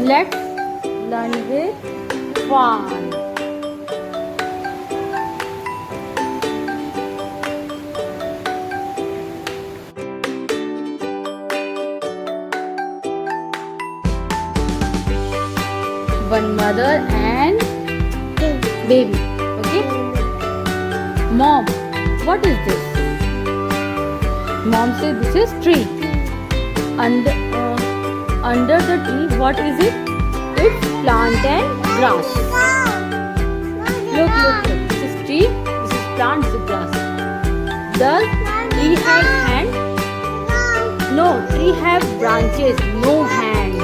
Let's learn with fun. One mother and baby. Okay. Mom, what is this? Mom says this is tree. Under the tree, what is it? It's plant and grass. Look. This is tree. This is plant. This is grass. Does tree have hand? No. Tree have branches. No hand.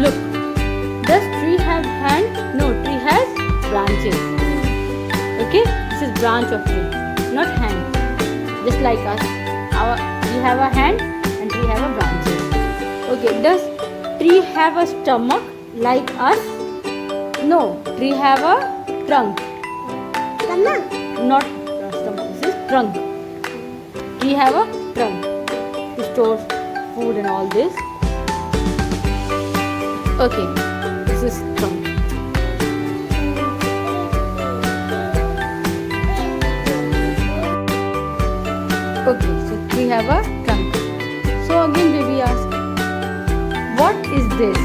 Look. Does tree have hand? No. Tree has branches. Okay. This is branch of tree, not hand. Just like us, we have a hand and tree have a branches. Okay, does tree have a stomach like us? No, tree have a trunk. Stomach? Not stomach, this is trunk. Tree have a trunk to store food and all this. Okay, this is trunk. Okay, so we have a trunk. So again baby asks, what is this?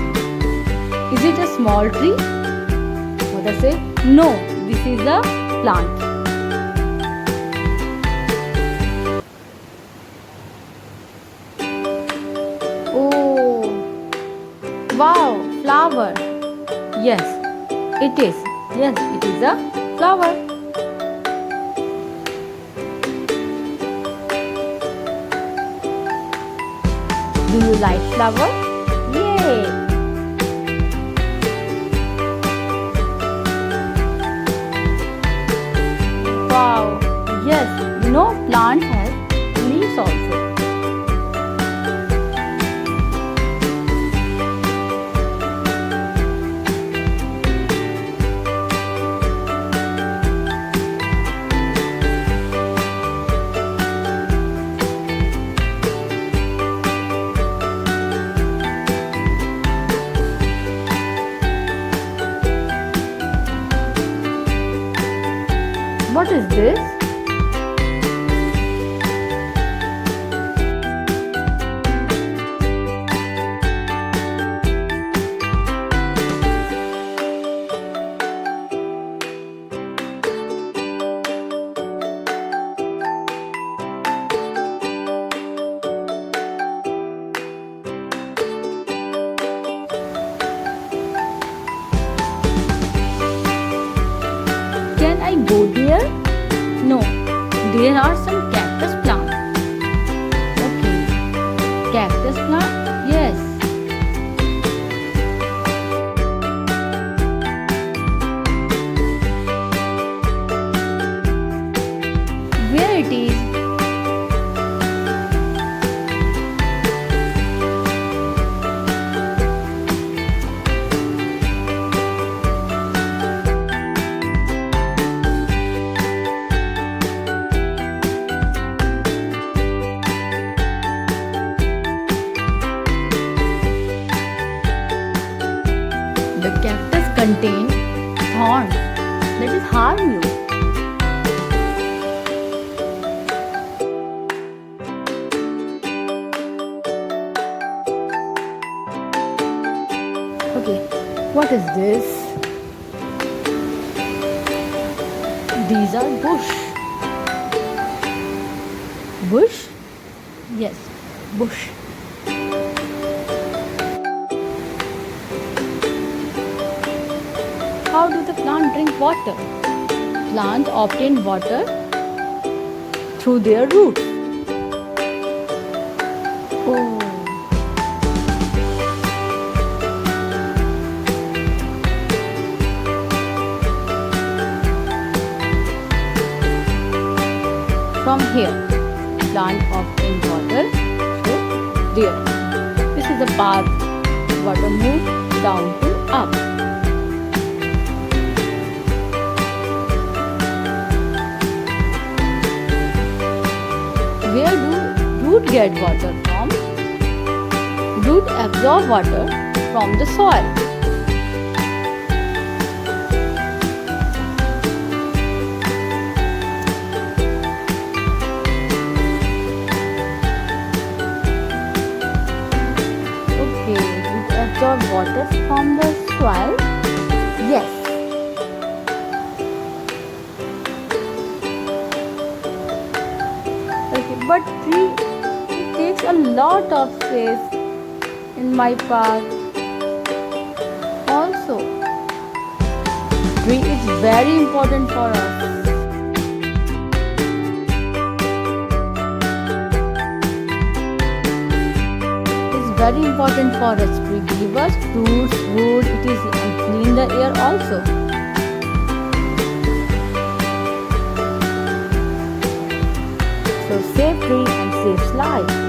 Is it a small tree? Mother say, no, this is a plant. Oh, wow, flower. Yes, it is. Yes, it is a flower. Do you like flower? Yay! Wow! Yes, you know plant has leaves also. What is this? Can I go there? No, there are some cactus plants. Okay, cactus plant? Yes. Where it is? The cactus contain thorns that is harm you. Okay, what is this? These are bush. Bush? Yes, bush. How do the plant drink water? Plant obtain water through their roots. Oh. From here, plant obtain water through there. This is the path water move down to up. where do root get water from? Root absorb water from the soil. Okay, root absorb water from the soil. Yes. Okay, but tree it takes a lot of space in my park. Also, tree is very important for us. It's very important for us. Tree give us fruits, wood. It is clean the air also. So save tree and saves life.